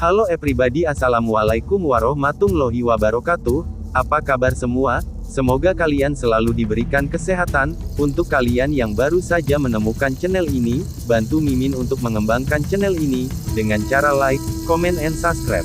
Halo everybody, assalamualaikum warahmatullahi wabarakatuh. Apa kabar semua? Semoga kalian selalu diberikan kesehatan. Untuk kalian yang baru saja menemukan channel ini, bantu Mimin untuk mengembangkan channel ini, dengan cara like, comment and subscribe.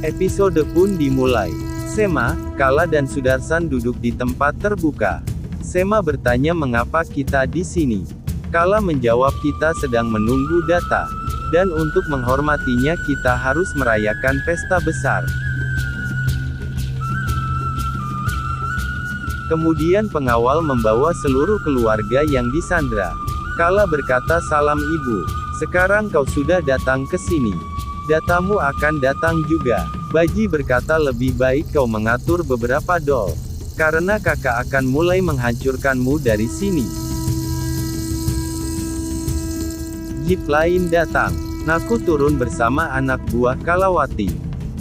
Episode pun dimulai. Sema, Kala dan Sudarsan duduk di tempat terbuka. Sema bertanya mengapa kita di sini. Kala menjawab kita sedang menunggu data. Dan untuk menghormatinya kita harus merayakan pesta besar. Kemudian pengawal membawa seluruh keluarga yang disandra. Kala berkata, salam ibu. Sekarang kau sudah datang ke sini. Datamu akan datang juga. Baji berkata lebih baik kau mengatur beberapa doll. Karena kakak akan mulai menghancurkanmu dari sini. Jeep lain datang. Naku turun bersama anak buah Kalawati.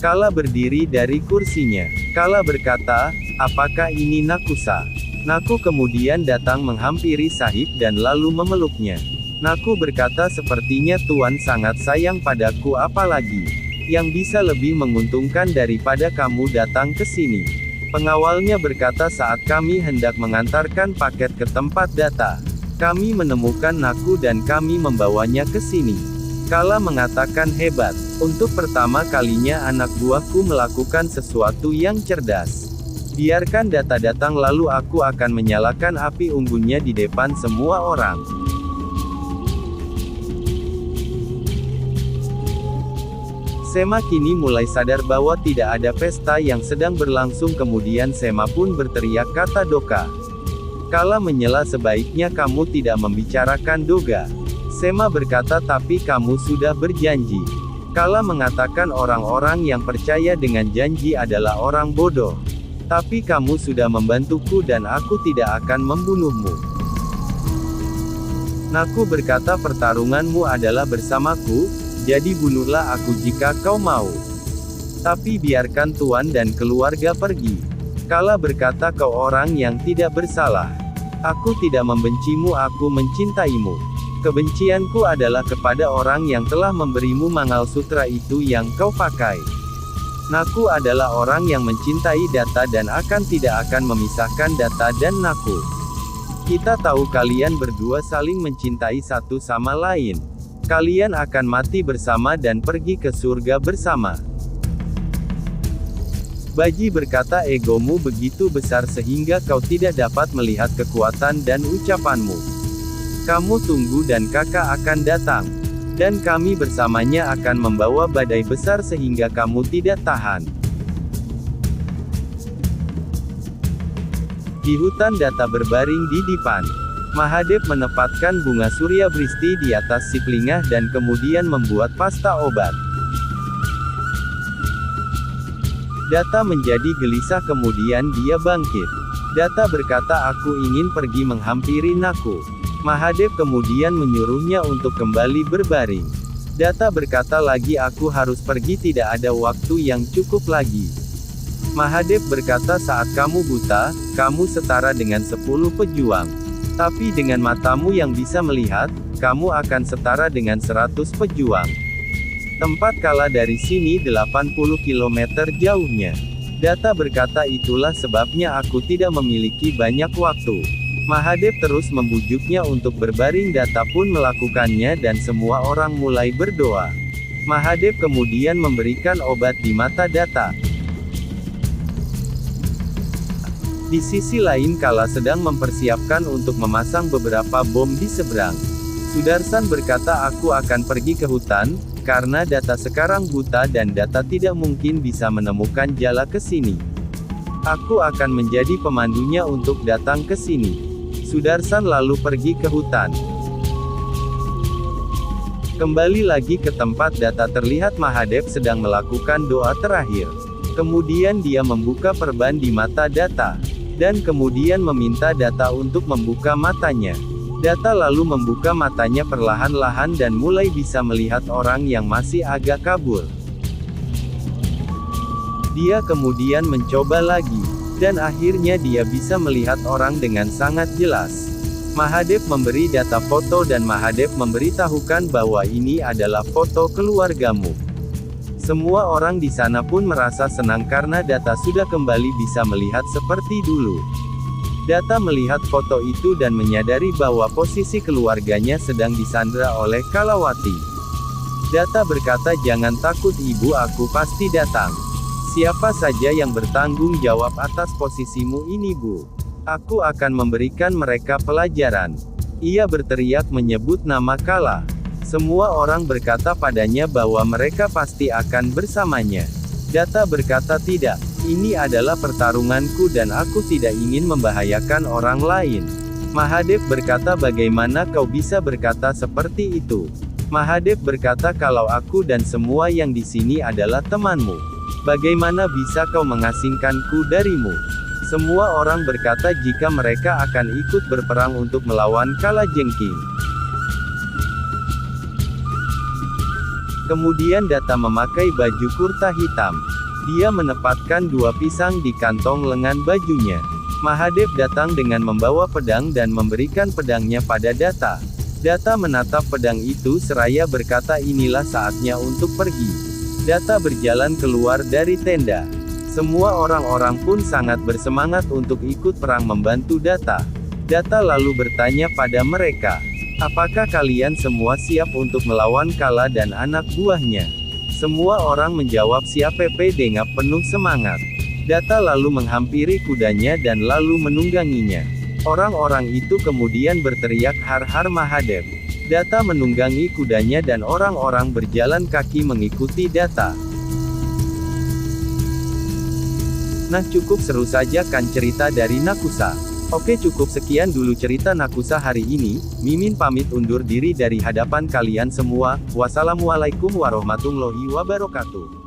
Kala berdiri dari kursinya. Kala berkata, apakah ini Nakusa? Naku kemudian datang menghampiri Sahib dan lalu memeluknya. Naku berkata, sepertinya Tuan sangat sayang padaku, apalagi yang bisa lebih menguntungkan daripada kamu datang ke sini. Pengawalnya berkata, saat kami hendak mengantarkan paket ke tempat data, kami menemukan Naku dan kami membawanya ke sini. Kala mengatakan, hebat. Untuk pertama kalinya anak buahku melakukan sesuatu yang cerdas. Biarkan data datang lalu aku akan menyalakan api unggunnya di depan semua orang. Sema kini mulai sadar bahwa tidak ada pesta yang sedang berlangsung, kemudian Sema pun berteriak kata Doka. Kala menyela, sebaiknya kamu tidak membicarakan Doga. Sema berkata, tapi kamu sudah berjanji. Kala mengatakan orang-orang yang percaya dengan janji adalah orang bodoh. Tapi kamu sudah membantuku dan aku tidak akan membunuhmu. Naku berkata, pertarunganmu adalah bersamaku, jadi bunuhlah aku jika kau mau. Tapi biarkan Tuan dan keluarga pergi. Kala berkata, kau orang yang tidak bersalah. Aku tidak membencimu, aku mencintaimu. Kebencianku adalah kepada orang yang telah memberimu Mangalsutra itu yang kau pakai. Naku adalah orang yang mencintai data dan tidak akan memisahkan data dan Naku. Kita tahu kalian berdua saling mencintai satu sama lain. Kalian akan mati bersama dan pergi ke surga bersama. Baji berkata, egomu begitu besar sehingga kau tidak dapat melihat kekuatan dan ucapanmu. Kamu tunggu dan kakak akan datang. Dan kami bersamanya akan membawa badai besar sehingga kamu tidak tahan. Di hutan data berbaring di dipan. Mahadev menempatkan bunga surya bristi di atas siplingah dan kemudian membuat pasta obat. Data menjadi gelisah kemudian dia bangkit. Data berkata, aku ingin pergi menghampiri Naku. Mahadev kemudian menyuruhnya untuk kembali berbaring. Data berkata lagi, aku harus pergi, tidak ada waktu yang cukup lagi. Mahadev berkata, saat kamu buta, kamu setara dengan 10 pejuang. Tapi dengan matamu yang bisa melihat, kamu akan setara dengan 100 pejuang. Tempat Kala dari sini 80 km jauhnya. Data berkata, itulah sebabnya aku tidak memiliki banyak waktu. Mahadev terus membujuknya untuk berbaring. Data pun melakukannya dan semua orang mulai berdoa. Mahadev kemudian memberikan obat di mata Data. Di sisi lain Kala sedang mempersiapkan untuk memasang beberapa bom di seberang. Sudarsan berkata, aku akan pergi ke hutan, karena Data sekarang buta dan Data tidak mungkin bisa menemukan jalan ke sini. Aku akan menjadi pemandunya untuk datang ke sini. Sudarsan lalu pergi ke hutan. Kembali lagi ke tempat Data, terlihat Mahadev sedang melakukan doa terakhir. Kemudian dia membuka perban di mata Data. Dan kemudian meminta Data untuk membuka matanya. Data lalu membuka matanya perlahan-lahan dan mulai bisa melihat orang yang masih agak kabur. Dia kemudian mencoba lagi. Dan akhirnya dia bisa melihat orang dengan sangat jelas. Mahadev memberi Data foto dan Mahadev memberitahukan bahwa ini adalah foto keluargamu. Semua orang di sana pun merasa senang karena Data sudah kembali bisa melihat seperti dulu. Data melihat foto itu dan menyadari bahwa posisi keluarganya sedang disandra oleh Kalawati. Data berkata, "Jangan takut ibu, aku pasti datang. Siapa saja yang bertanggung jawab atas posisimu ini, Bu? Aku akan memberikan mereka pelajaran." Ia berteriak menyebut nama Kala. Semua orang berkata padanya bahwa mereka pasti akan bersamanya. Data berkata, "Tidak, ini adalah pertarunganku dan aku tidak ingin membahayakan orang lain." Mahadev berkata, "Bagaimana kau bisa berkata seperti itu?" Mahadev berkata, "Kalau aku dan semua yang di sini adalah temanmu, bagaimana bisa kau mengasingkanku darimu?" Semua orang berkata jika mereka akan ikut berperang untuk melawan Kalajengking. Kemudian Data memakai baju kurta hitam. Dia menempatkan 2 pisang di kantong lengan bajunya. Mahadev datang dengan membawa pedang dan memberikan pedangnya pada Data. Data menatap pedang itu seraya berkata, "Inilah saatnya untuk pergi." Data berjalan keluar dari tenda. Semua orang-orang pun sangat bersemangat untuk ikut perang membantu Data. Data lalu bertanya pada mereka, "Apakah kalian semua siap untuk melawan Kala dan anak buahnya?" Semua orang menjawab siap dengan penuh semangat. Data lalu menghampiri kudanya dan lalu menungganginya. Orang-orang itu kemudian berteriak, "Har Har Mahadev." Data menunggangi kudanya dan orang-orang berjalan kaki mengikuti Data. Nah, cukup seru saja kan cerita dari Nakusa. Oke, cukup sekian dulu cerita Nakusa hari ini. Mimin pamit undur diri dari hadapan kalian semua. Wassalamualaikum warahmatullahi wabarakatuh.